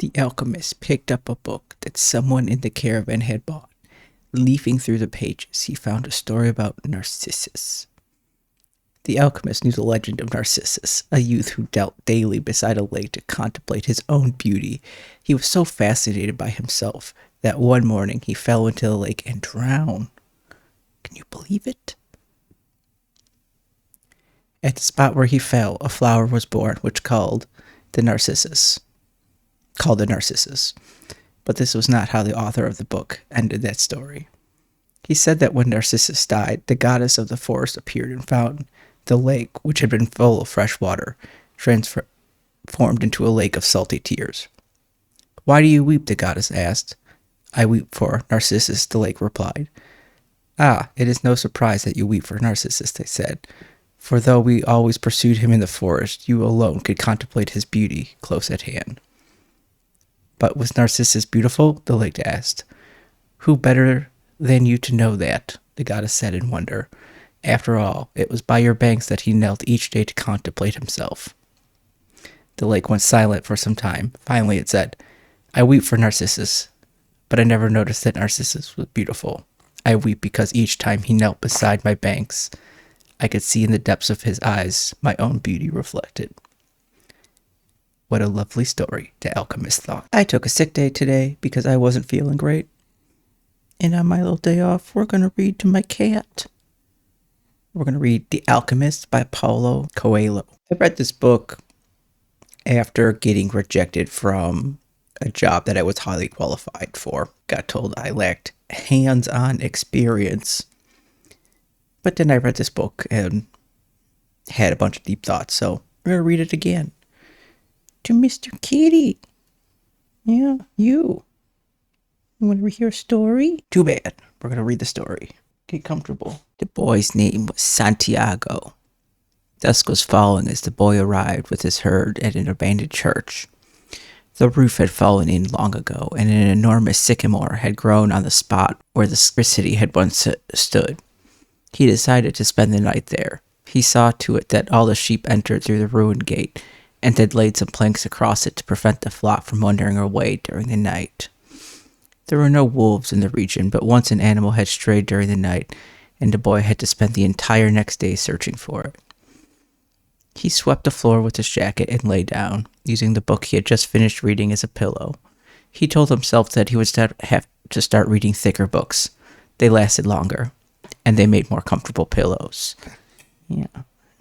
The alchemist picked up a book that someone in the caravan had bought. Leafing through the pages, he found a story about Narcissus. The alchemist knew the legend of Narcissus, a youth who knelt daily beside a lake to contemplate his own beauty. He was so fascinated by himself that one morning he fell into the lake and drowned. Can you believe it? At the spot where he fell, a flower was born, which called the Narcissus. But this was not how the author of the book ended that story. He said that when Narcissus died, the goddess of the forest appeared and found the lake, which had been full of fresh water, transformed into a lake of salty tears. "Why do you weep?" the goddess asked. "I weep for Narcissus," the lake replied. "Ah, it is no surprise that you weep for Narcissus," they said, "for though we always pursued him in the forest, you alone could contemplate his beauty close at hand." "But was Narcissus beautiful?" the lake asked. "Who better than you to know that?" the goddess said in wonder. "After all, it was by your banks that he knelt each day to contemplate himself." The lake went silent for some time. Finally it said, "I weep for Narcissus, but I never noticed that Narcissus was beautiful. I weep because each time he knelt beside my banks, I could see in the depths of his eyes my own beauty reflected." What a lovely story, the alchemist thought. I took a sick day today because I wasn't feeling great. And on my little day off, we're going to read to my cat. We're going to read The Alchemist by Paulo Coelho. I read this book after getting rejected from a job that I was highly qualified for. Got told I lacked hands-on experience. But then I read this book and had a bunch of deep thoughts, so we're going to read it again. To Mr. Kitty. Yeah, you. You want to hear a story? Too bad. We're going to read the story. Get comfortable. The boy's name was Santiago. Dusk was falling as the boy arrived with his herd at an abandoned church. The roof had fallen in long ago, and an enormous sycamore had grown on the spot where the city had once stood. He decided to spend the night there. He saw to it that all the sheep entered through the ruined gate, and had laid some planks across it to prevent the flock from wandering away during the night. There were no wolves in the region, but once an animal had strayed during the night, and the boy had to spend the entire next day searching for it. He swept the floor with his jacket and lay down, using the book he had just finished reading as a pillow. He told himself that he would have to start reading thicker books. They lasted longer, and they made more comfortable pillows. Yeah.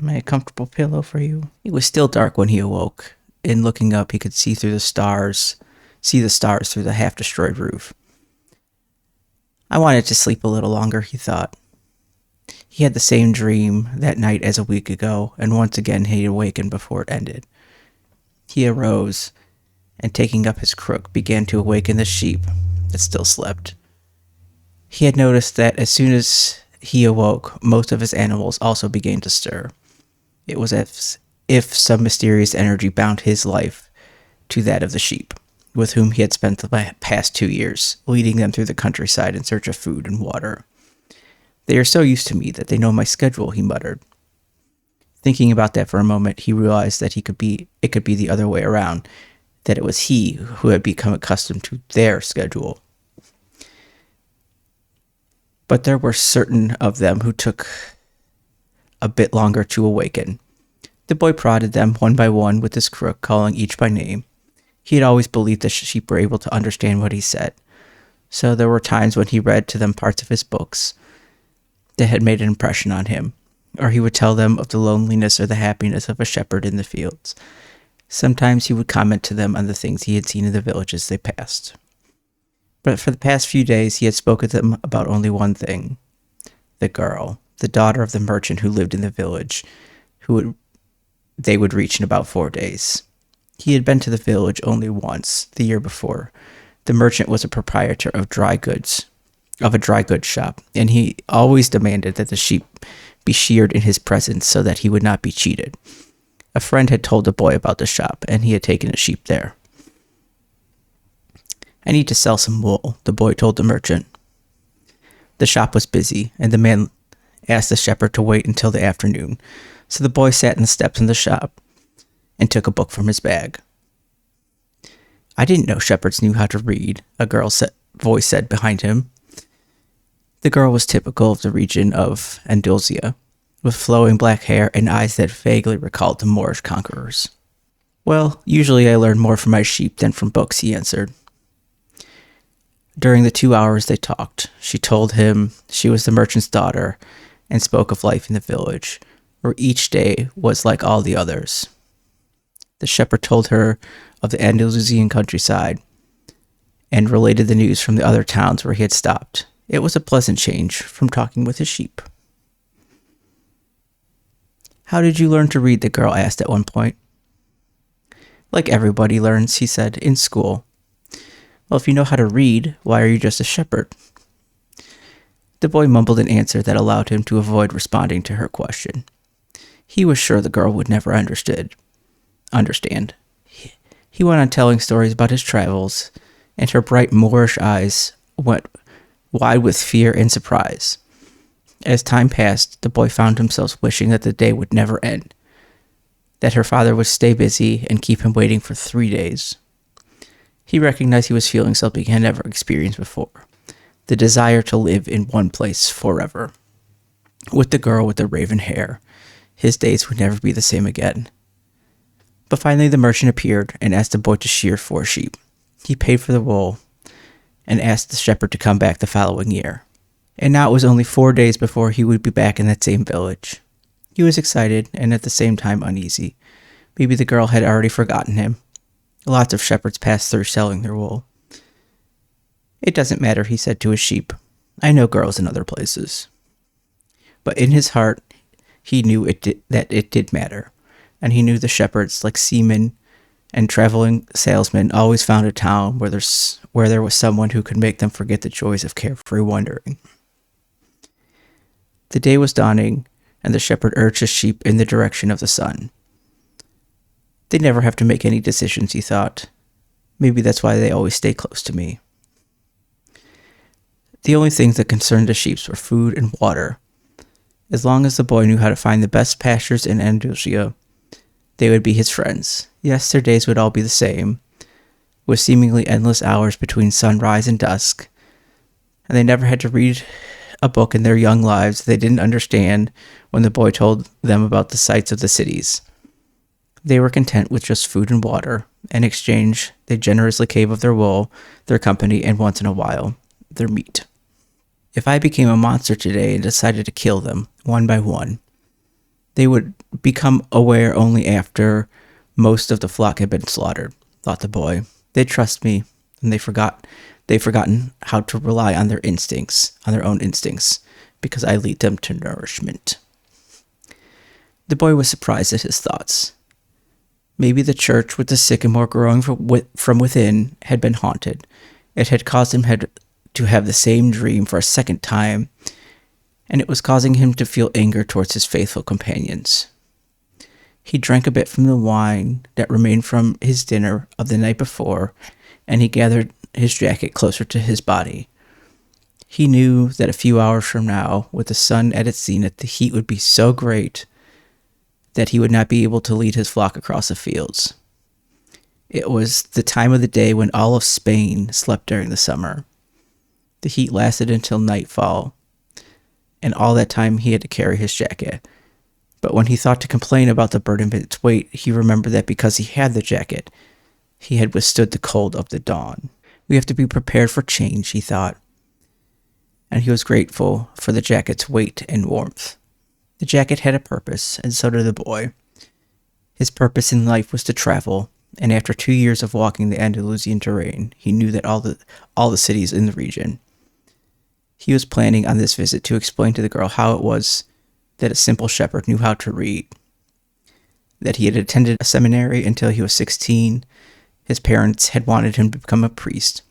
Am I a comfortable pillow for you? It was still dark when he awoke. And looking up, he could see the stars through the half-destroyed roof. I wanted to sleep a little longer, he thought. He had the same dream that night as a week ago, and once again he awakened before it ended. He arose, and taking up his crook, began to awaken the sheep that still slept. He had noticed that as soon as he awoke, most of his animals also began to stir. It was as if some mysterious energy bound his life to that of the sheep, with whom he had spent the past 2 years, leading them through the countryside in search of food and water. "They are so used to me that they know my schedule," he muttered. Thinking about that for a moment, he realized that it could be the other way around, that it was he who had become accustomed to their schedule. But there were certain of them who took a bit longer to awaken. The boy prodded them one by one with his crook, calling each by name. He had always believed the sheep were able to understand what he said, so there were times when he read to them parts of his books that had made an impression on him, or he would tell them of the loneliness or the happiness of a shepherd in the fields. Sometimes he would comment to them on the things he had seen in the villages they passed. But for the past few days, he had spoken to them about only one thing: the girl, the daughter of the merchant who lived in the village, they would reach in about 4 days. He had been to the village only once, the year before. The merchant was a proprietor of a dry goods shop, and he always demanded that the sheep be sheared in his presence so that he would not be cheated. A friend had told the boy about the shop, and he had taken a sheep there. "I need to sell some wool," the boy told the merchant. The shop was busy, and the man asked the shepherd to wait until the afternoon, so the boy sat on the steps in the shop and took a book from his bag. I didn't know shepherds knew how to read, a voice said behind him. The girl was typical of the region of Andalusia, with flowing black hair and eyes that vaguely recalled the Moorish conquerors. Well, usually I learn more from my sheep than from books, he answered. During the 2 hours they talked, she told him she was the merchant's daughter and spoke of life in the village, where each day was like all the others. The shepherd told her of the Andalusian countryside and related the news from the other towns where he had stopped. It was a pleasant change from talking with his sheep. How did you learn to read? The girl asked at one point. Like everybody learns, he said, in school. Well, if you know how to read, why are you just a shepherd? The boy mumbled an answer that allowed him to avoid responding to her question. He was sure the girl would never understand. He went on telling stories about his travels, and her bright Moorish eyes went wide with fear and surprise. As time passed, the boy found himself wishing that the day would never end, that her father would stay busy and keep him waiting for 3 days. He recognized he was feeling something he had never experienced before, the desire to live in one place forever. With the girl with the raven hair, his days would never be the same again. But finally the merchant appeared and asked the boy to shear 4 sheep. He paid for the wool and asked the shepherd to come back the following year. And now it was only 4 days before he would be back in that same village. He was excited and at the same time uneasy. Maybe the girl had already forgotten him. Lots of shepherds passed through selling their wool. It doesn't matter, he said to his sheep. I know girls in other places. But in his heart, he knew that it did matter. And he knew the shepherds, like seamen and traveling salesmen, always found a town where there was someone who could make them forget the joys of carefree wandering. The day was dawning, and the shepherd urged his sheep in the direction of the sun. They never have to make any decisions, he thought. Maybe that's why they always stay close to me. The only things that concerned the sheep were food and water. As long as the boy knew how to find the best pastures in Andalusia, they would be his friends. Yes, their days would all be the same, with seemingly endless hours between sunrise and dusk, and they never had to read a book in their young lives they didn't understand when the boy told them about the sights of the cities. They were content with just food and water. In exchange, they generously gave of their wool, their company, and once in a while, their meat. If I became a monster today and decided to kill them, one by one, they would become aware only after most of the flock had been slaughtered, thought the boy. They'd trust me, and they've forgotten how to rely on their own instincts, because I lead them to nourishment. The boy was surprised at his thoughts. Maybe the church with the sycamore growing from within had been haunted. It had caused him to have the same dream for a second time, and it was causing him to feel anger towards his faithful companions. He drank a bit from the wine that remained from his dinner of the night before, and he gathered his jacket closer to his body. He knew that a few hours from now, with the sun at its zenith, the heat would be so great that he would not be able to lead his flock across the fields. It was the time of the day when all of Spain slept during the summer. The heat lasted until nightfall, and all that time he had to carry his jacket. But when he thought to complain about the burden of its weight, he remembered that because he had the jacket, he had withstood the cold of the dawn. We have to be prepared for change, he thought, and he was grateful for the jacket's weight and warmth. The jacket had a purpose, and so did the boy. His purpose in life was to travel, and after 2 years of walking the Andalusian terrain, he knew that all the cities in the region. He was planning on this visit to explain to the girl how it was that a simple shepherd knew how to read, that he had attended a seminary until he was 16. His parents had wanted him to become a priest,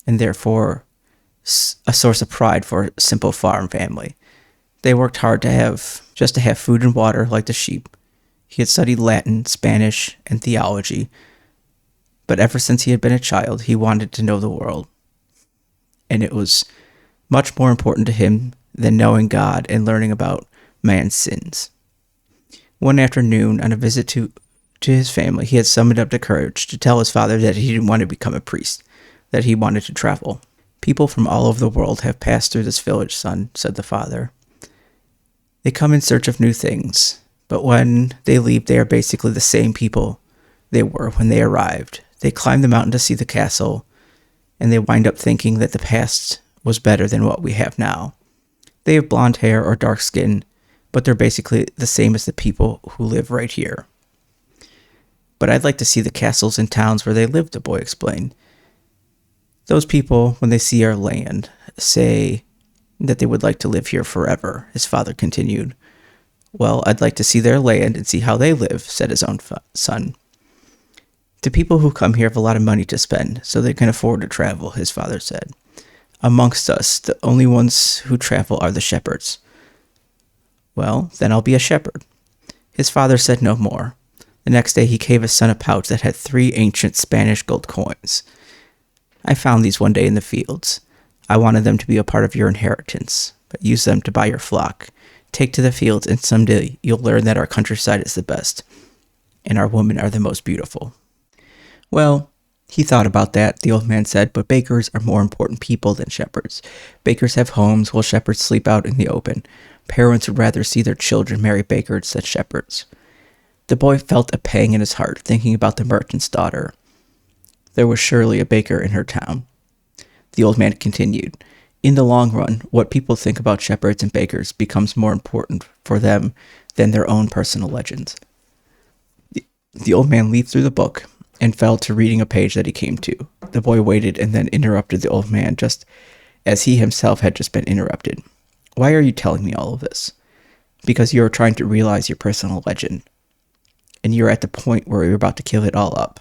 and therefore a source of pride for a simple farm family. They worked hard to have food and water like the sheep. He had studied Latin, Spanish, and theology, but ever since he had been a child, he wanted to know the world. And it was much more important to him than knowing God and learning about man's sins. One afternoon, on a visit to to his family, he had summoned up the courage to tell his father that he didn't want to become a priest, that he wanted to travel. People from all over the world have passed through this village, son, said the father. They come in search of new things, but when they leave, they are basically the same people they were when they arrived. They climb the mountain to see the castle, and they wind up thinking that the past was better than what we have now. They have blonde hair or dark skin, but they're basically the same as the people who live right here. But I'd like to see the castles and towns where they live, the boy explained. Those people, when they see our land, say that they would like to live here forever, his father continued. Well, I'd like to see their land and see how they live, said his own son. The people who come here have a lot of money to spend, so they can afford to travel, his father said. Amongst us, the only ones who travel are the shepherds. Well, then I'll be a shepherd. His father said no more. The next day he gave his son a pouch that had 3 ancient Spanish gold coins. I found these one day in the fields. I wanted them to be a part of your inheritance, but use them to buy your flock. Take to the fields, and someday you'll learn that our countryside is the best, and our women are the most beautiful. Well, he thought about that, the old man said, but bakers are more important people than shepherds. Bakers have homes, while shepherds sleep out in the open. Parents would rather see their children marry bakers than shepherds. The boy felt a pang in his heart, thinking about the merchant's daughter. There was surely a baker in her town. The old man continued, in the long run, what people think about shepherds and bakers becomes more important for them than their own personal legends. The old man leafed through the book and fell to reading a page that he came to. The boy waited and then interrupted the old man just as he himself had just been interrupted. Why are you telling me all of this? Because you are trying to realize your personal legend, and you're at the point where you're about to give it all up.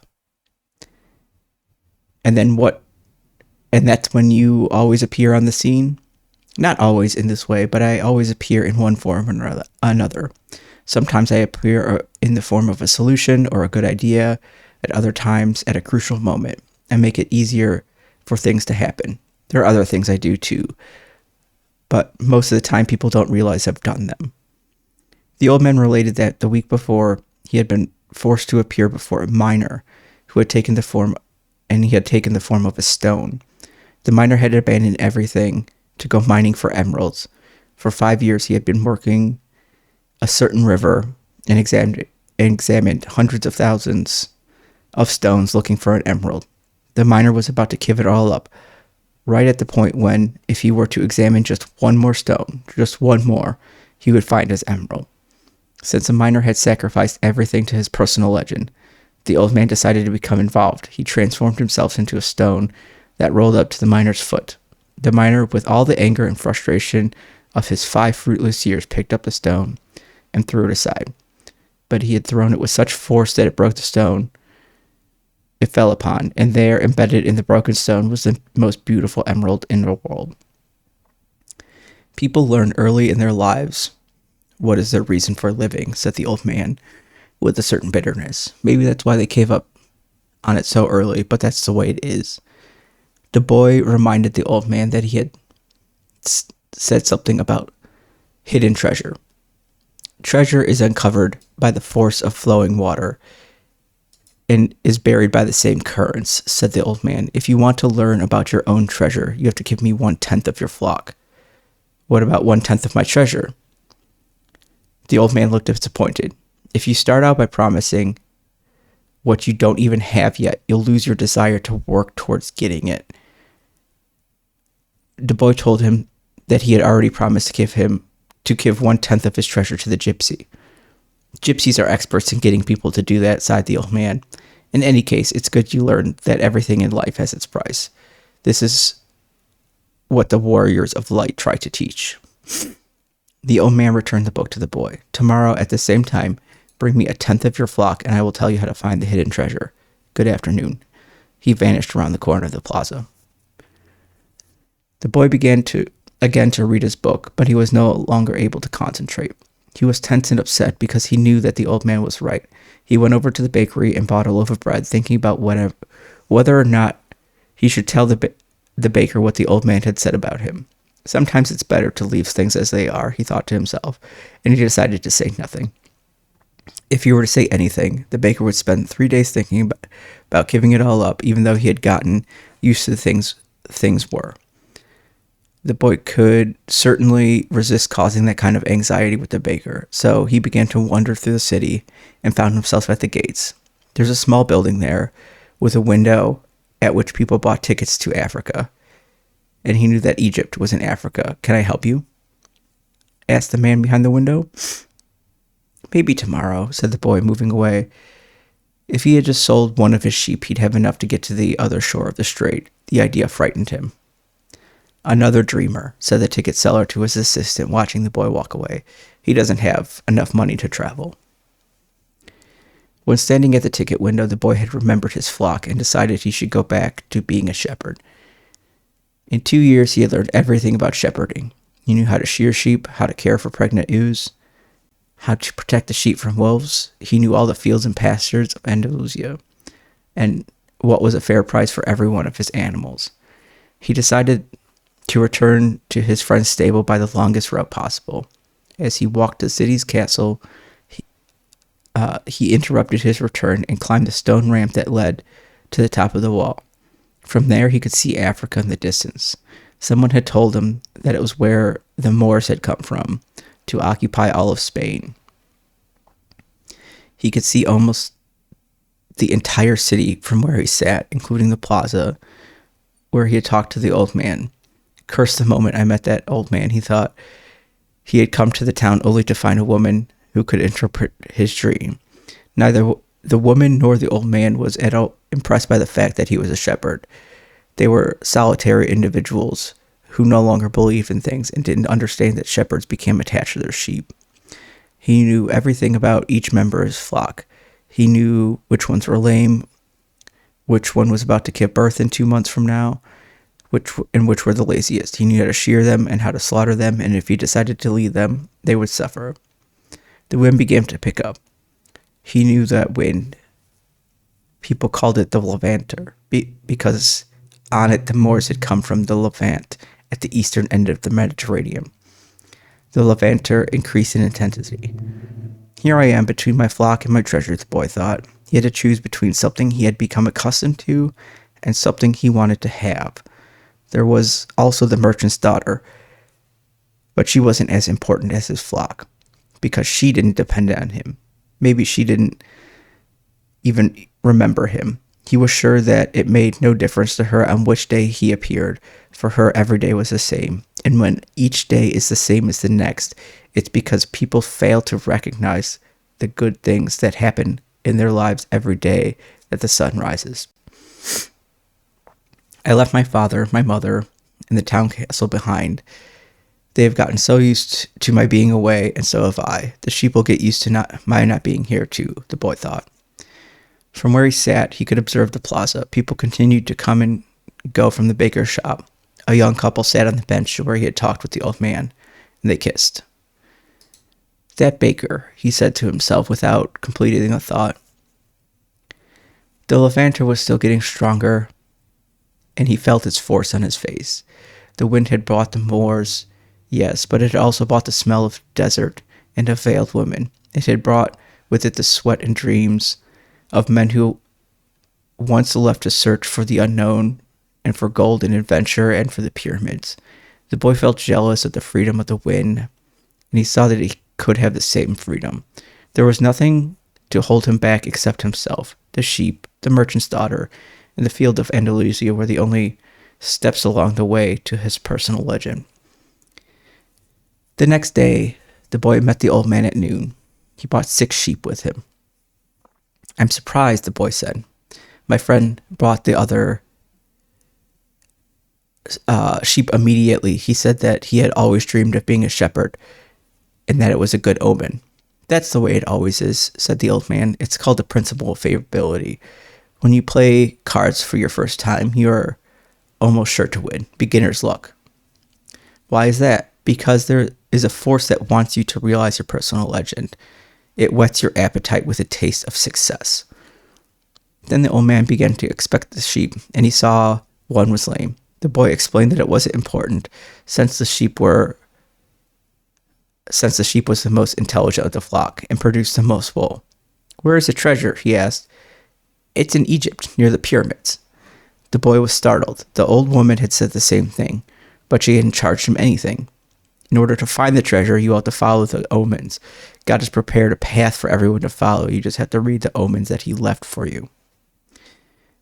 And then what? And that's when you always appear on the scene? Not always in this way, but I always appear in one form or another. Sometimes I appear in the form of a solution or a good idea, at other times at a crucial moment, and make it easier for things to happen. There are other things I do too, but most of the time people don't realize I've done them. The old man related that the week before he had been forced to appear before a miner who had taken the form of a stone. The miner had abandoned everything to go mining for emeralds. For 5 years he had been working a certain river and examined hundreds of thousands of stones looking for an emerald. The miner was about to give it all up, right at the point when, if he were to examine just one more stone, just one more, he would find his emerald. Since the miner had sacrificed everything to his personal legend, the old man decided to become involved. He transformed himself into a stone that rolled up to the miner's foot. The miner, with all the anger and frustration of his 5 fruitless years, picked up the stone and threw it aside. But he had thrown it with such force that it broke the stone it fell upon, and there, embedded in the broken stone, was the most beautiful emerald in the world. People learn early in their lives what is their reason for living, said the old man with a certain bitterness. Maybe that's why they gave up on it so early, but that's the way it is. The boy reminded the old man that he had said something about hidden treasure. Treasure is uncovered by the force of flowing water and is buried by the same currents, said the old man. If you want to learn about your own treasure, you have to give me 1/10 of your flock. What about 1/10 of my treasure? The old man looked disappointed. If you start out by promising what you don't even have yet, you'll lose your desire to work towards getting it. The boy told him that he had already promised to give 1/10 of his treasure to the gypsy. Gypsies are experts in getting people to do that, sighed the old man. In any case, it's good you learn that everything in life has its price. This is what the warriors of light try to teach. The old man returned the book to the boy. Tomorrow, at the same time, bring me 1/10 of your flock, and I will tell you how to find the hidden treasure. Good afternoon. He vanished around the corner of the plaza. The boy began to read his book, but he was no longer able to concentrate. He was tense and upset because he knew that the old man was right. He went over to the bakery and bought a loaf of bread, thinking about whether or not he should tell the baker what the old man had said about him. Sometimes it's better to leave things as they are, he thought to himself, and he decided to say nothing. If he were to say anything, the baker would spend 3 days thinking about giving it all up, even though he had gotten used to the things were. The boy could certainly resist causing that kind of anxiety with the baker, so he began to wander through the city and found himself at the gates. There's a small building there with a window at which people bought tickets to Africa, and he knew that Egypt was in Africa. "Can I help you?" asked the man behind the window. "Maybe tomorrow," said the boy, moving away. If he had just sold one of his sheep, he'd have enough to get to the other shore of the strait. The idea frightened him. "Another dreamer," said the ticket seller to his assistant, watching the boy walk away. "He doesn't have enough money to travel." When standing at the ticket window, the boy had remembered his flock and decided he should go back to being a shepherd. In 2 years, he had learned everything about shepherding. He knew how to shear sheep, how to care for pregnant ewes, how to protect the sheep from wolves. He knew all the fields and pastures of Andalusia, and what was a fair price for every one of his animals. He decided to return to his friend's stable by the longest route possible. As he walked to the city's castle, he interrupted his return and climbed the stone ramp that led to the top of the wall. From there, he could see Africa in the distance. Someone had told him that it was where the Moors had come from to occupy all of Spain. He could see almost the entire city from where he sat, including the plaza where he had talked to the old man. "Curse the moment I met that old man," he thought. He had come to the town only to find a woman who could interpret his dream. Neither the woman nor the old man was at all impressed by the fact that he was a shepherd. They were solitary individuals who no longer believed in things and didn't understand that shepherds became attached to their sheep. He knew everything about each member of his flock. He knew which ones were lame, which one was about to give birth in 2 months from now, which were the laziest. He knew how to shear them and how to slaughter them, and if he decided to lead them, they would suffer. The wind began to pick up. He knew that wind. People called it the Levanter, because on it the Moors had come from the Levant at the eastern end of the Mediterranean. The Levanter increased in intensity. Here I am between my flock and my treasure, the boy thought. He had to choose between something he had become accustomed to and something he wanted to have. There was also the merchant's daughter, but she wasn't as important as his flock, because she didn't depend on him. Maybe she didn't even remember him. He was sure that it made no difference to her on which day he appeared. For her, every day was the same. And when each day is the same as the next, it's because people fail to recognize the good things that happen in their lives every day that the sun rises. I left my father, my mother, and the town castle behind. They have gotten so used to my being away, and so have I. The sheep will get used to my not being here too, the boy thought. From where he sat, he could observe the plaza. People continued to come and go from the baker's shop. A young couple sat on the bench where he had talked with the old man, and they kissed. "That baker," he said to himself without completing the thought. The Levanter was still getting stronger, and he felt its force on his face. The wind had brought the Moors, yes, but it had also brought the smell of desert and of veiled women. It had brought with it the sweat and dreams of men who once left to search for the unknown and for gold and adventure and for the pyramids. The boy felt jealous of the freedom of the wind, and he saw that he could have the same freedom. There was nothing to hold him back except himself. The sheep, the merchant's daughter, and the field of Andalusia were the only steps along the way to his personal legend. The next day, the boy met the old man at noon. He brought 6 sheep with him. "I'm surprised," the boy said. "My friend brought the other sheep immediately. He said that he had always dreamed of being a shepherd and that it was a good omen." "That's the way it always is," said the old man. "It's called the principle of favorability. When you play cards for your first time, you're almost sure to win. Beginner's luck." "Why is that?" "Because there is a force that wants you to realize your personal legend. It whets your appetite with a taste of success." Then the old man began to inspect the sheep, and he saw one was lame. The boy explained that it wasn't important, since the sheep was the most intelligent of the flock and produced the most wool. "Where is the treasure?" he asked. "It's in Egypt, near the pyramids." The boy was startled. The old woman had said the same thing, but she hadn't charged him anything. In order to find the treasure, you ought to follow the omens. God has prepared a path for everyone to follow. You just have to read the omens that he left for you.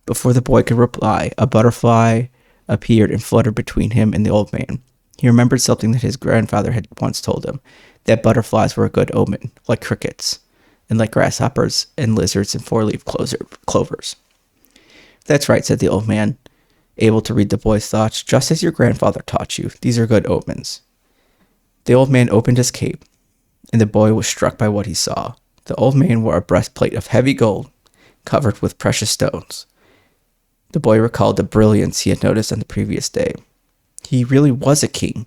Before the boy could reply, a butterfly appeared and fluttered between him and the old man. He remembered something that his grandfather had once told him, that butterflies were a good omen, like crickets, and like grasshoppers and lizards and four-leaf clovers. "That's right," said the old man, able to read the boy's thoughts, "just as your grandfather taught you. These are good omens." The old man opened his cape, and the boy was struck by what he saw. The old man wore a breastplate of heavy gold, covered with precious stones. The boy recalled the brilliance he had noticed on the previous day. He really was a king.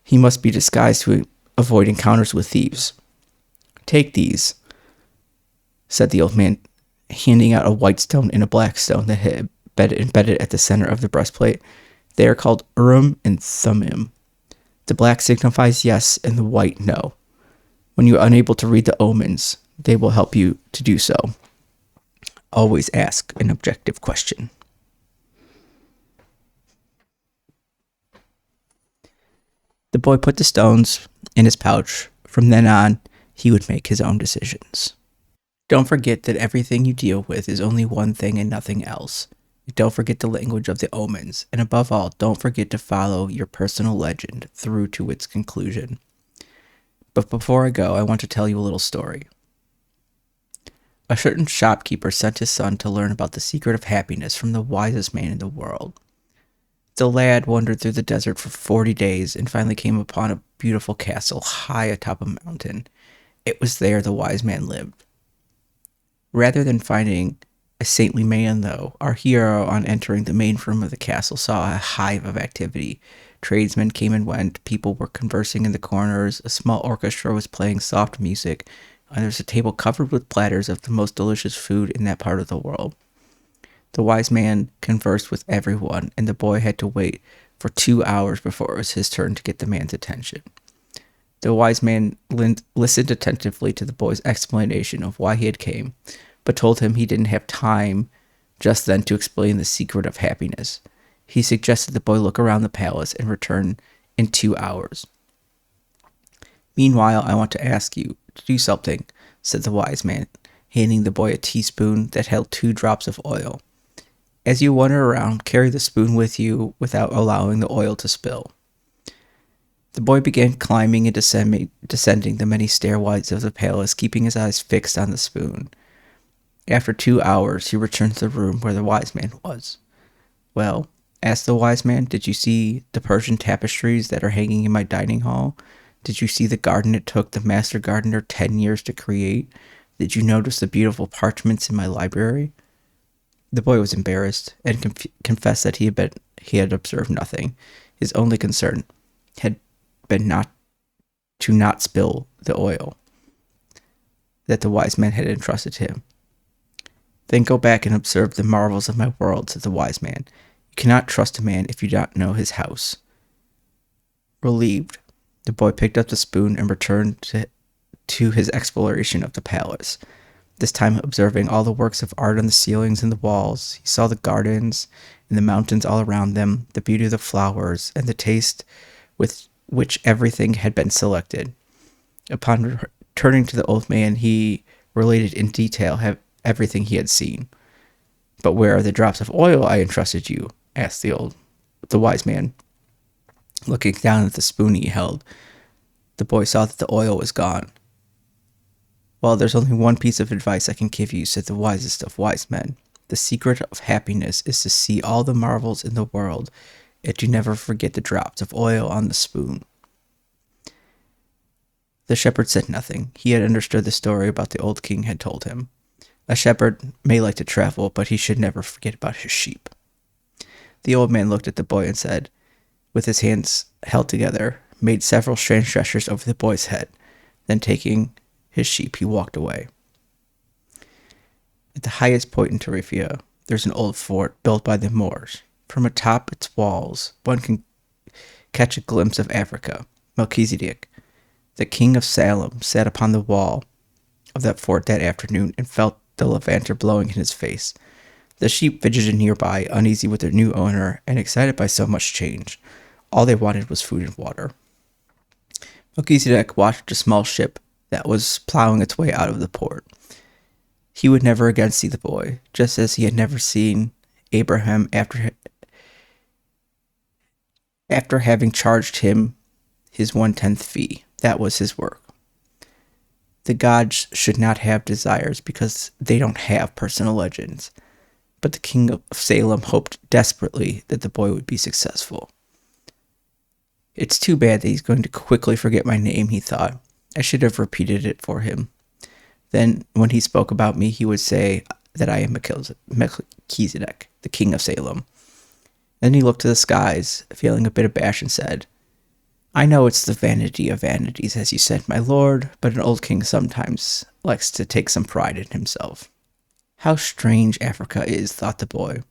He must be disguised to avoid encounters with thieves. "Take these," said the old man, handing out a white stone and a black stone that had been embedded at the center of the breastplate. "They are called Urim and Thummim. The black signifies yes and the white no. When you are unable to read the omens, they will help you to do so. Always ask an objective question." The boy put the stones in his pouch. From then on, he would make his own decisions. Don't forget that everything you deal with is only one thing and nothing else. Don't forget the language of the omens, and above all, don't forget to follow your personal legend through to its conclusion. But before I go, I want to tell you a little story. A certain shopkeeper sent his son to learn about the secret of happiness from the wisest man in the world. The lad wandered through the desert for 40 days and finally came upon a beautiful castle high atop a mountain. It was there the wise man lived. Rather than finding a saintly man, though, our hero, on entering the main room of the castle, saw a hive of activity. Tradesmen came and went, people were conversing in the corners, a small orchestra was playing soft music, and there was a table covered with platters of the most delicious food in that part of the world. The wise man conversed with everyone, and the boy had to wait for 2 hours before it was his turn to get the man's attention. The wise man listened attentively to the boy's explanation of why he had came, but told him he didn't have time just then to explain the secret of happiness. He suggested the boy look around the palace and return in 2 hours. "Meanwhile, I want to ask you to do something," said the wise man, handing the boy a teaspoon that held 2 drops of oil. "As you wander around, carry the spoon with you without allowing the oil to spill." The boy began climbing and descending the many stairways of the palace, keeping his eyes fixed on the spoon. After 2 hours, he returned to the room where the wise man was. "Well," asked the wise man, "did you see the Persian tapestries that are hanging in my dining hall? Did you see the garden it took the master gardener 10 years to create? Did you notice the beautiful parchments in my library?" The boy was embarrassed and confessed that he had observed nothing. His only concern had been not spill the oil that the wise man had entrusted him. "Then go back and observe the marvels of my world," said the wise man. "You cannot trust a man if you don't know his house." Relieved, the boy picked up the spoon and returned to his exploration of the palace. This time observing all the works of art on the ceilings and the walls. He saw the gardens and the mountains all around them, the beauty of the flowers, and the taste with which everything had been selected. Upon returning to the old man, he related in detail everything he had seen. "But where are the drops of oil I entrusted you?" asked the wise man. Looking down at the spoon he held, the boy saw that the oil was gone. "Well, there's only one piece of advice I can give you," said the wisest of wise men. "The secret of happiness is to see all the marvels in the world, and to never forget the drops of oil on the spoon." The shepherd said nothing. He had understood the story about the old king had told him. A shepherd may like to travel, but he should never forget about his sheep. The old man looked at the boy and said, with his hands held together, made several strange gestures over the boy's head. Then taking his sheep, he walked away. At the highest point in Tarifia, there's an old fort built by the Moors. From atop its walls, one can catch a glimpse of Africa. Melchizedek, the king of Salem, sat upon the wall of that fort that afternoon and felt the levanter blowing in his face. The sheep fidgeted nearby, uneasy with their new owner and excited by so much change. All they wanted was food and water. Melchizedek watched a small ship that was plowing its way out of the port. He would never again see the boy, just as he had never seen Abraham after having charged him his 1/10 fee. That was his work. The gods should not have desires because they don't have personal legends. But the king of Salem hoped desperately that the boy would be successful. It's too bad that he's going to quickly forget my name, he thought. I should have repeated it for him. Then, when he spoke about me, he would say that I am Melchizedek, the king of Salem. Then he looked to the skies, feeling a bit abashed, and said, I know it's the vanity of vanities, as you said, my lord, but an old king sometimes likes to take some pride in himself. How strange Africa is, thought the boy.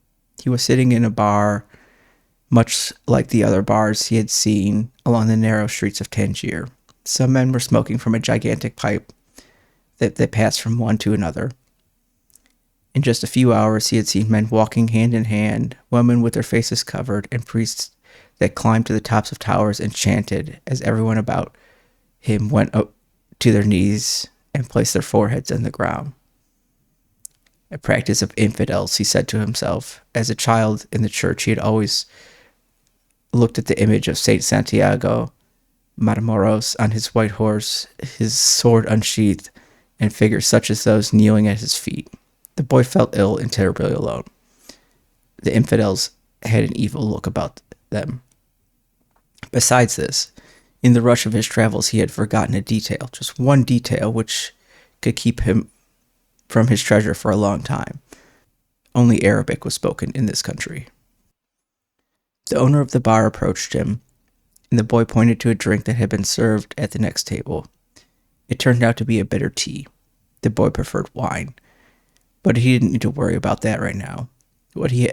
He was sitting in a bar, much like the other bars he had seen along the narrow streets of Tangier. Some men were smoking from a gigantic pipe that they passed from one to another. In just a few hours, he had seen men walking hand in hand, women with their faces covered, and priests that climbed to the tops of towers and chanted as everyone about him went up to their knees and placed their foreheads in the ground. A practice of infidels, he said to himself. As a child in the church, he had always looked at the image of Saint Santiago Matamoros on his white horse, his sword unsheathed, and figures such as those kneeling at his feet. The boy felt ill and terribly alone. The infidels had an evil look about them. Besides this, in the rush of his travels, he had forgotten a detail, just one detail, which could keep him from his treasure for a long time. Only Arabic was spoken in this country. The owner of the bar approached him, and the boy pointed to a drink that had been served at the next table. It turned out to be a bitter tea. The boy preferred wine, but he didn't need to worry about that right now. What he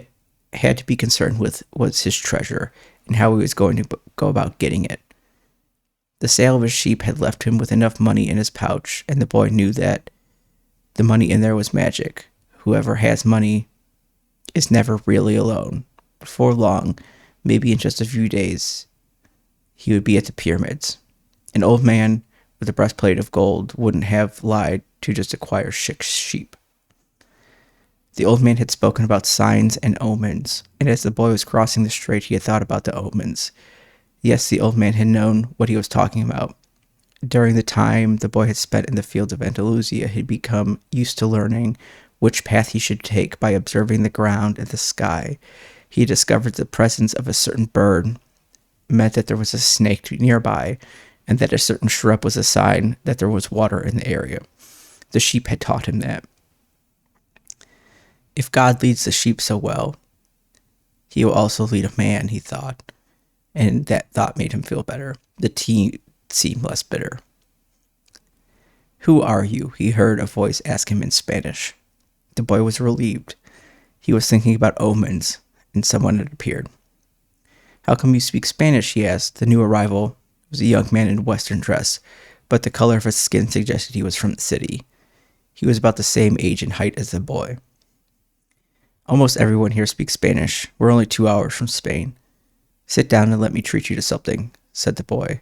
had to be concerned with was his treasure and how he was going to go about getting it. The sale of his sheep had left him with enough money in his pouch, and the boy knew that the money in there was magic. Whoever has money is never really alone. Before long, maybe in just a few days, he would be at the pyramids. An old man with a breastplate of gold wouldn't have lied to just acquire 6 sheep. The old man had spoken about signs and omens, and as the boy was crossing the strait, he had thought about the omens. Yes, the old man had known what he was talking about. During the time the boy had spent in the fields of Andalusia, he had become used to learning which path he should take by observing the ground and the sky. He had discovered the presence of a certain bird meant that there was a snake nearby, and that a certain shrub was a sign that there was water in the area. The sheep had taught him that. If God leads the sheep so well, he will also lead a man, he thought, and that thought made him feel better. The tea seemed less bitter. Who are you? He heard a voice ask him in Spanish. The boy was relieved. He was thinking about omens, and someone had appeared. How come you speak Spanish? He asked. The new arrival was a young man in Western dress, but the color of his skin suggested he was from the city. He was about the same age and height as the boy. Almost everyone here speaks Spanish. We're only 2 hours from Spain. Sit down and let me treat you to something, said the boy.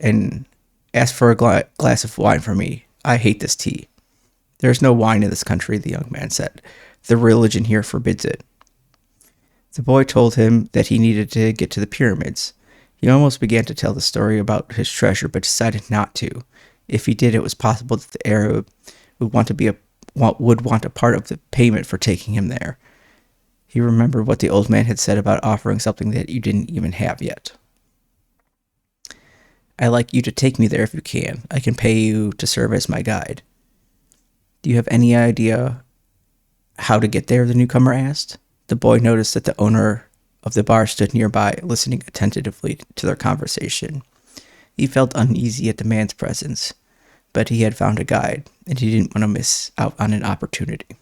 And ask for a glass of wine for me. I hate this tea. There's no wine in this country, the young man said. The religion here forbids it. The boy told him that he needed to get to the pyramids. He almost began to tell the story about his treasure, but decided not to. If he did, it was possible that the Arab would want a part of the payment for taking him there. He remembered what the old man had said about offering something that you didn't even have yet. I'd like you to take me there if you can. I can pay you to serve as my guide. Do you have any idea how to get there? The newcomer asked. The boy noticed that the owner of the bar stood nearby, listening attentively to their conversation. He felt uneasy at the man's presence, but he had found a guide, and he didn't want to miss out on an opportunity.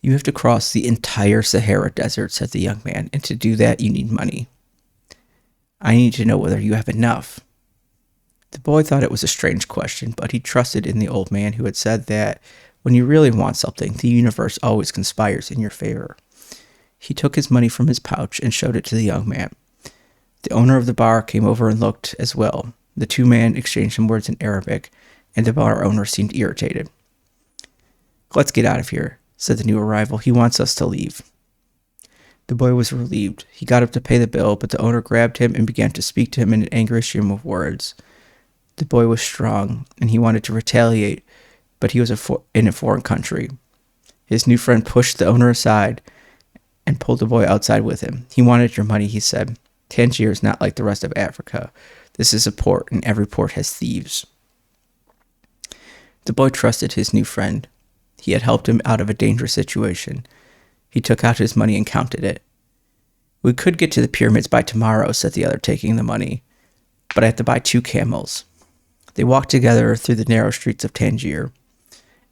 You have to cross the entire Sahara Desert, said the young man, and to do that you need money. I need to know whether you have enough. The boy thought it was a strange question, but he trusted in the old man who had said that when you really want something, the universe always conspires in your favor. He took his money from his pouch and showed it to the young man. The owner of the bar came over and looked as well. The two men exchanged some words in Arabic, and the bar owner seemed irritated. "Let's get out of here," said the new arrival. "He wants us to leave." The boy was relieved. He got up to pay the bill, but the owner grabbed him and began to speak to him in an angry stream of words. The boy was strong, and he wanted to retaliate, but he was in a foreign country. His new friend pushed the owner aside and pulled the boy outside with him. "He wanted your money," he said. "Tangier is not like the rest of Africa. This is a port, and every port has thieves." The boy trusted his new friend. He had helped him out of a dangerous situation. He took out his money and counted it. "We could get to the pyramids by tomorrow," said the other, taking the money, "but I have to buy 2 camels." They walked together through the narrow streets of Tangier.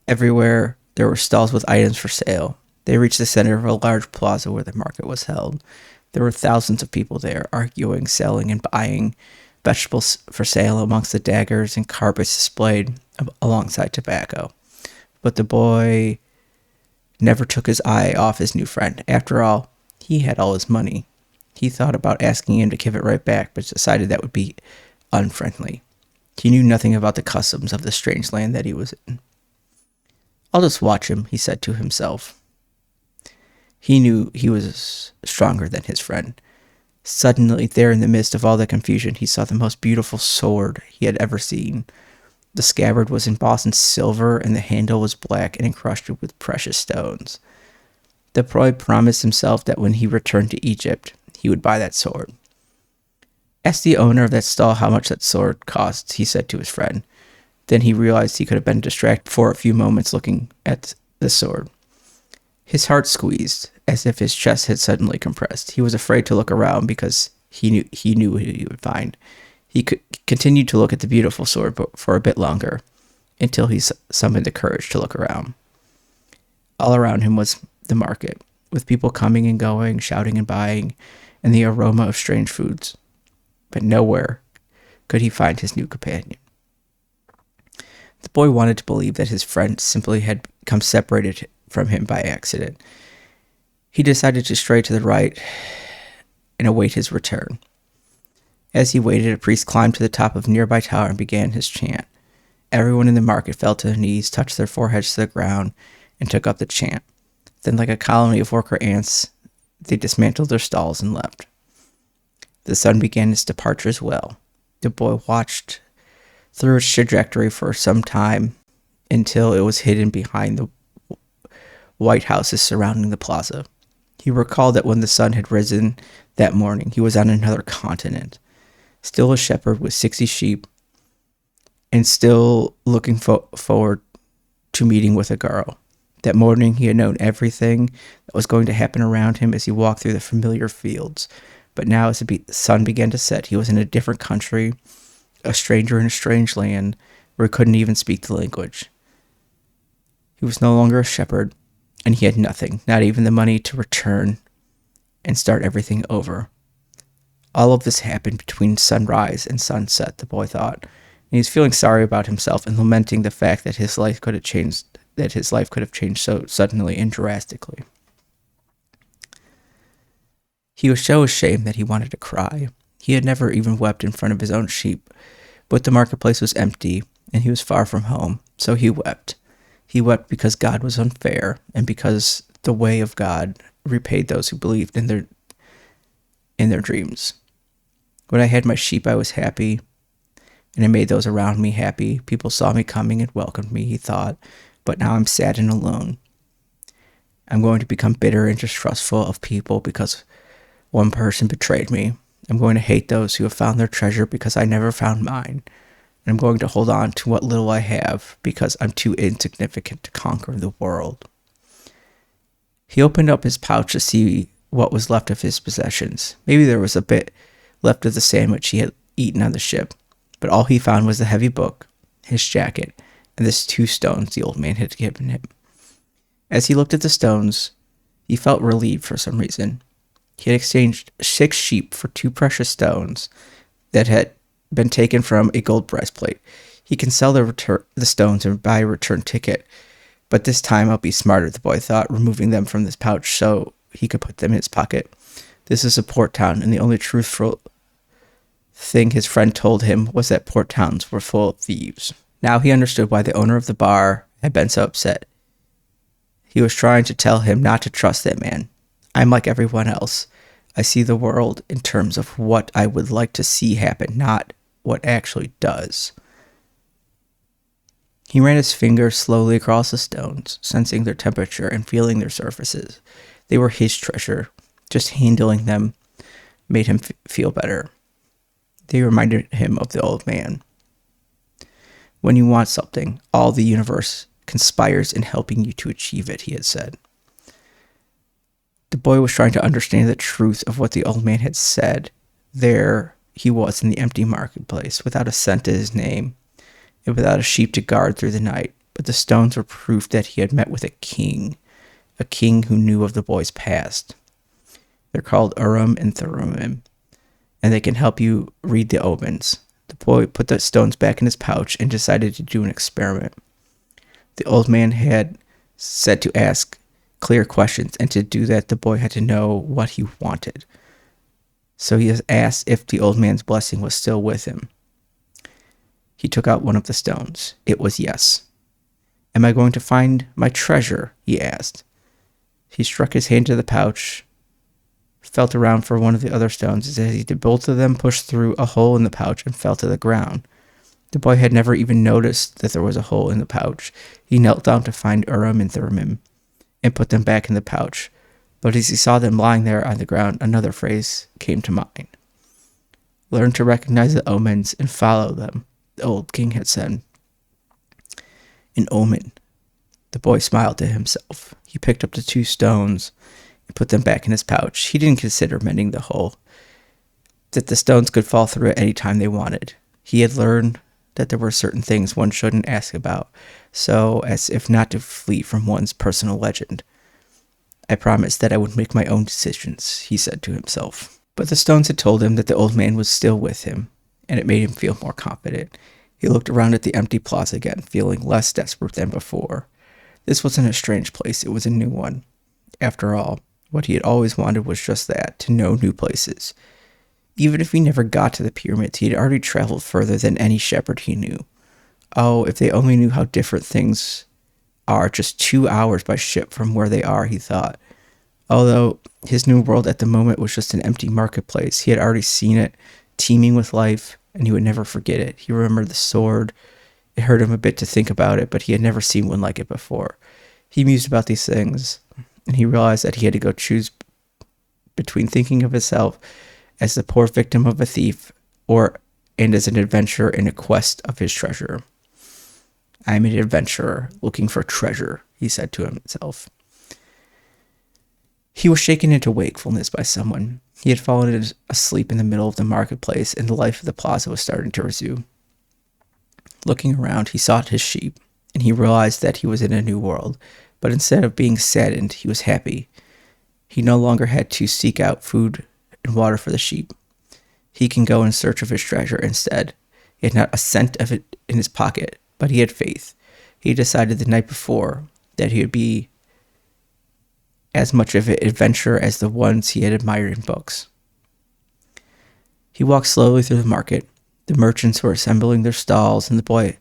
Everywhere there were stalls with items for sale. They reached the center of a large plaza where the market was held. There were thousands of people there, arguing, selling, and buying vegetables for sale amongst the daggers and carpets displayed alongside tobacco. But the boy never took his eye off his new friend. After all, he had all his money. He thought about asking him to give it right back, but decided that would be unfriendly. He knew nothing about the customs of the strange land that he was in. "I'll just watch him," he said to himself. He knew he was stronger than his friend. Suddenly, there in the midst of all the confusion, he saw the most beautiful sword he had ever seen. The scabbard was embossed in silver, and the handle was black and encrusted with precious stones. The boy promised himself that when he returned to Egypt, he would buy that sword. "Ask the owner of that stall how much that sword costs," he said to his friend. Then he realized he could have been distracted for a few moments looking at the sword. His heart squeezed, as if his chest had suddenly compressed. He was afraid to look around because he knew what he would find. He continued to look at the beautiful sword for a bit longer, until he summoned the courage to look around. All around him was the market, with people coming and going, shouting and buying, and the aroma of strange foods. But nowhere could he find his new companion. The boy wanted to believe that his friend simply had become separated from him by accident. He decided to stray to the right and await his return. As he waited, a priest climbed to the top of a nearby tower and began his chant. Everyone in the market fell to their knees, touched their foreheads to the ground, and took up the chant. Then, like a colony of worker ants, they dismantled their stalls and left. The sun began its departure as well. The boy watched through its trajectory for some time until it was hidden behind the white houses surrounding the plaza. He recalled that when the sun had risen that morning, he was on another continent, still a shepherd with 60 sheep, and still looking forward to meeting with a girl. That morning, he had known everything that was going to happen around him as he walked through the familiar fields. But now, as the sun began to set, he was in a different country, a stranger in a strange land where he couldn't even speak the language. He was no longer a shepherd, and he had nothing, not even the money to return and start everything over. All of this happened between sunrise and sunset, the boy thought, and he was feeling sorry about himself and lamenting the fact that his life could have changed so suddenly and drastically. He was so ashamed that he wanted to cry. He had never even wept in front of his own sheep, but the marketplace was empty, and he was far from home, so he wept. He wept because God was unfair, and because the way of God repaid those who believed in their dreams. When I had my sheep, I was happy, and I made those around me happy. People saw me coming and welcomed me, he thought, but now I'm sad and alone. I'm going to become bitter and distrustful of people because one person betrayed me. I'm going to hate those who have found their treasure because I never found mine. And I'm going to hold on to what little I have because I'm too insignificant to conquer the world. He opened up his pouch to see what was left of his possessions. Maybe there was a bit left of the sandwich he had eaten on the ship, but all he found was the heavy book, his jacket, and the 2 stones the old man had given him. As he looked at the stones, he felt relieved for some reason. He had exchanged 6 sheep for 2 precious stones that had been taken from a gold breastplate. He can sell the stones and buy a return ticket, but this time I'll be smarter, the boy thought, removing them from his pouch so he could put them in his pocket. This is a port town, and the only truthful thing his friend told him was that port towns were full of thieves. Now he understood why the owner of the bar had been so upset. He was trying to tell him not to trust that man. I'm like everyone else. I see the world in terms of what I would like to see happen, not what actually does. He ran his fingers slowly across the stones, sensing their temperature and feeling their surfaces. They were his treasure. Just handling them made him feel better. They reminded him of the old man. When you want something, all the universe conspires in helping you to achieve it, he had said. The boy was trying to understand the truth of what the old man had said. There he was in the empty marketplace, without a cent to his name, and without a sheep to guard through the night. But the stones were proof that he had met with a king who knew of the boy's past. They're called Urim and Thummim, and they can help you read the omens. The boy put the stones back in his pouch and decided to do an experiment. The old man had said to ask clear questions, and to do that, the boy had to know what he wanted. So he asked if the old man's blessing was still with him. He took out one of the stones. It was yes. Am I going to find my treasure? He asked. He struck his hand to the pouch, felt around for one of the other stones. As he did, both of them pushed through a hole in the pouch and fell to the ground. The boy had never even noticed that there was a hole in the pouch. He knelt down to find Urim and Thummim and put them back in the pouch. But as he saw them lying there on the ground, another phrase came to mind. Learn to recognize the omens and follow them, the old king had said. An omen. The boy smiled to himself. He picked up the two stones and put them back in his pouch. He didn't consider mending the hole, that the stones could fall through at any time they wanted. He had learned that there were certain things one shouldn't ask about, so as if not to flee from one's personal legend. I promised that I would make my own decisions, he said to himself. But the stones had told him that the old man was still with him, and it made him feel more confident. He looked around at the empty plaza again, feeling less desperate than before. This wasn't a strange place, it was a new one. After all, what he had always wanted was just that, to know new places. Even if he never got to the pyramids, he had already traveled further than any shepherd he knew. Oh, if they only knew how different things are just 2 hours by ship from where they are, he thought. Although his new world at the moment was just an empty marketplace, he had already seen it, teeming with life, and he would never forget it. He remembered the sword. It hurt him a bit to think about it, but he had never seen one like it before. He mused about these things, and he realized that he had to go choose between thinking of himself as the poor victim of a thief, and as an adventurer in a quest of his treasure. I am an adventurer looking for treasure, he said to himself. He was shaken into wakefulness by someone. He had fallen asleep in the middle of the marketplace, and the life of the plaza was starting to resume. Looking around, he saw his sheep, and he realized that he was in a new world. But instead of being saddened, he was happy. He no longer had to seek out food and water for the sheep. He can go in search of his treasure instead. He had not a cent of it in his pocket, but he had faith. He decided the night before that he would be as much of an adventurer as the ones he had admired in books. He walked slowly through the market. The merchants were assembling their stalls, and the boy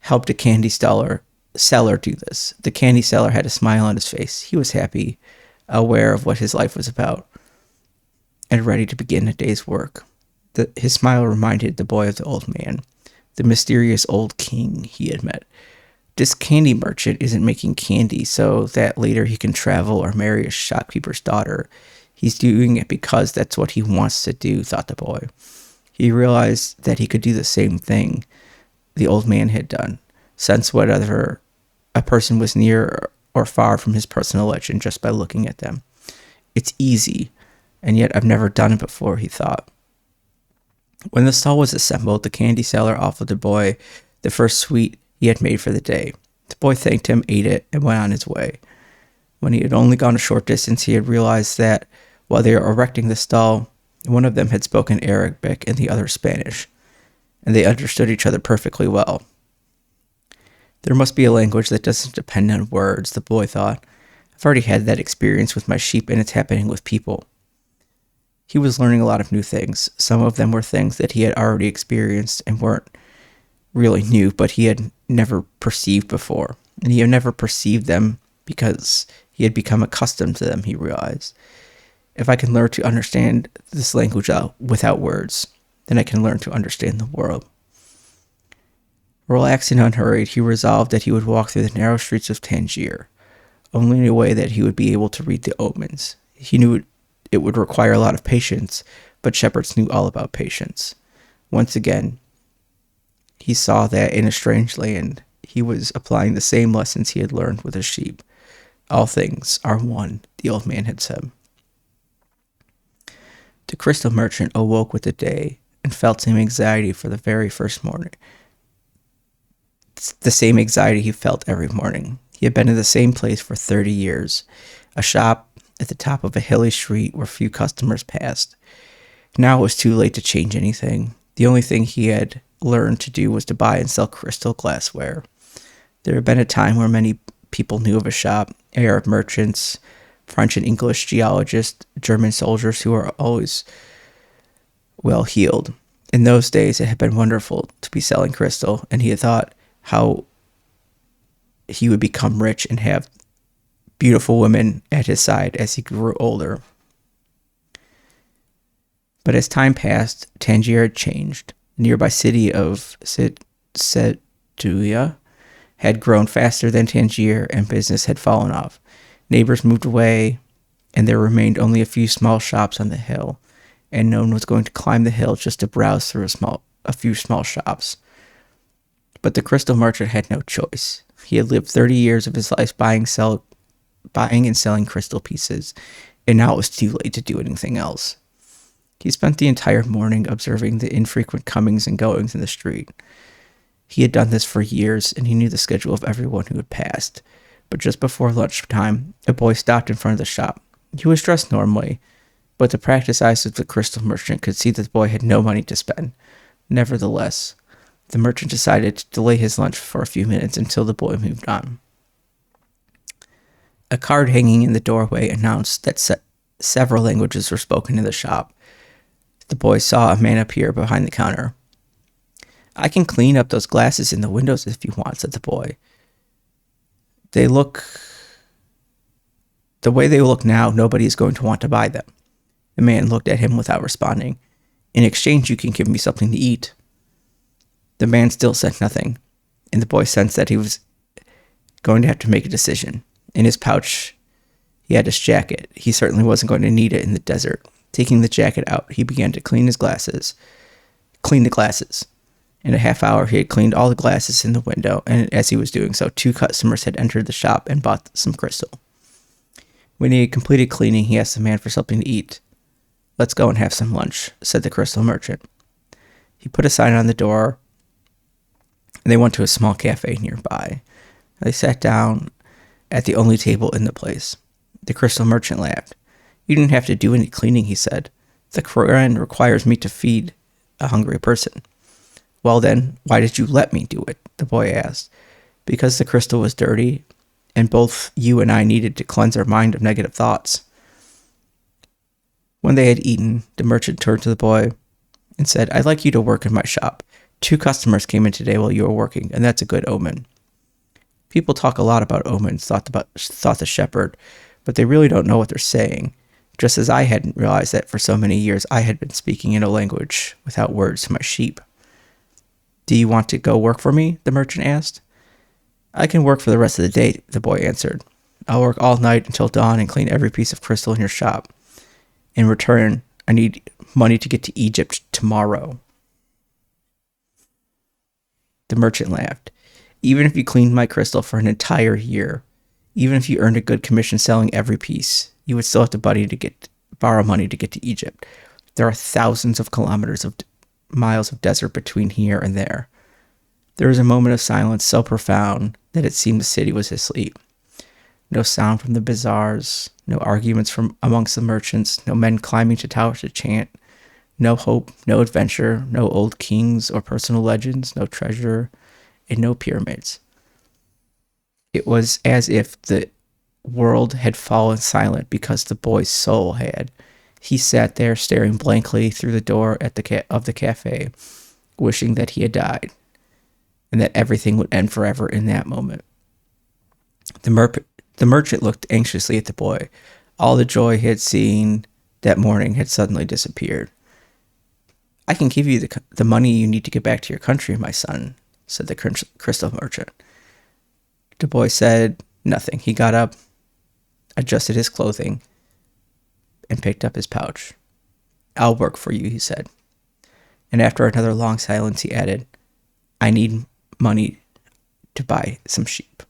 helped a candy seller do this. The candy seller had a smile on his face. He was happy, aware of what his life was about, and ready to begin a day's work. His smile reminded the boy of the old man, the mysterious old king he had met. This candy merchant isn't making candy so that later he can travel or marry a shopkeeper's daughter. He's doing it because that's what he wants to do, thought the boy. He realized that he could do the same thing the old man had done, sense whether a person was near or far from his personal legend just by looking at them. It's easy, and yet I've never done it before, he thought. When the stall was assembled, the candy seller offered the boy the first sweet he had made for the day. The boy thanked him, ate it, and went on his way. When he had only gone a short distance, he had realized that while they were erecting the stall, one of them had spoken Arabic and the other Spanish. and they understood each other perfectly well. There must be a language that doesn't depend on words, the boy thought. I've already had that experience with my sheep, and it's happening with people. He was learning a lot of new things. Some of them were things that he had already experienced and weren't really new, but he had never perceived before. And he had never perceived them because he had become accustomed to them, he realized. If I can learn to understand this language without words, then I can learn to understand the world. Relaxed and unhurried, he resolved that he would walk through the narrow streets of Tangier, only in a way that he would be able to read the omens. He knew it would require a lot of patience, but shepherds knew all about patience. Once again, he saw that in a strange land, he was applying the same lessons he had learned with his sheep. All things are one, the old man had said. The crystal merchant awoke with the day and felt some anxiety for the very first morning. It's the same anxiety he felt every morning. He had been in the same place for 30 years, a shop at the top of a hilly street where few customers passed. Now it was too late to change anything. The only thing he had learned to do was to buy and sell crystal glassware. There had been a time where many people knew of a shop, Arab merchants, French and English geologists, German soldiers who were always well heeled. In those days, it had been wonderful to be selling crystal, and he had thought how he would become rich and have beautiful women at his side as he grew older. But as time passed, Tangier had changed. The nearby city of Setuia had grown faster than Tangier, and business had fallen off. Neighbors moved away, and there remained only a few small shops on the hill, and no one was going to climb the hill just to browse through a few small shops. But the crystal merchant had no choice. He had lived 30 years of his life buying and selling crystal pieces, and now it was too late to do anything else. He spent the entire morning observing the infrequent comings and goings in the street. He had done this for years, and he knew the schedule of everyone who had passed. But just before lunchtime, a boy stopped in front of the shop. He was dressed normally, but the practiced eyes of the crystal merchant could see that the boy had no money to spend. Nevertheless, the merchant decided to delay his lunch for a few minutes until the boy moved on. A card hanging in the doorway announced that several languages were spoken in the shop. The boy saw a man appear behind the counter. I can clean up those glasses in the windows if you want, said the boy. The way they look now, nobody is going to want to buy them. The man looked at him without responding. In exchange, you can give me something to eat. The man still said nothing, and the boy sensed that he was going to have to make a decision. In his pouch, he had his jacket. He certainly wasn't going to need it in the desert. Taking the jacket out, he began to clean the glasses. In a half hour, he had cleaned all the glasses in the window, and as he was doing so, 2 customers had entered the shop and bought some crystal. When he had completed cleaning, he asked the man for something to eat. Let's go and have some lunch, said the crystal merchant. He put a sign on the door, and they went to a small cafe nearby. They sat down at the only table in the place. The crystal merchant laughed. You didn't have to do any cleaning, he said. The Quran requires me to feed a hungry person. Well then, why did you let me do it? The boy asked. Because the crystal was dirty, and both you and I needed to cleanse our mind of negative thoughts. When they had eaten, the merchant turned to the boy and said, I'd like you to work in my shop. 2 customers came in today while you were working, and that's a good omen. People talk a lot about omens, thought the shepherd, but they really don't know what they're saying, just as I hadn't realized that for so many years I had been speaking in a language without words to my sheep. Do you want to go work for me? The merchant asked. I can work for the rest of the day, the boy answered. I'll work all night until dawn and clean every piece of crystal in your shop. In return, I need money to get to Egypt tomorrow. The merchant laughed. Even if you cleaned my crystal for an entire year, even if you earned a good commission selling every piece, you would still have to borrow money to get to Egypt. There are thousands of kilometers of miles of desert between here and there. There was a moment of silence so profound that it seemed the city was asleep. No sound from the bazaars, no arguments from amongst the merchants, no men climbing to towers to chant, No hope, no adventure, no old kings or personal legends, no treasure, and no pyramids. It was as if the world had fallen silent because the boy's soul had. He sat there staring blankly through the door at of the cafe, wishing that he had died and that everything would end forever in that moment. The merchant looked anxiously at the boy. All the joy he had seen that morning had suddenly disappeared. I can give you the money you need to get back to your country, my son, said the crystal merchant. The boy said nothing. He got up, adjusted his clothing, and picked up his pouch. I'll work for you, he said. And after another long silence, he added, I need money to buy some sheep.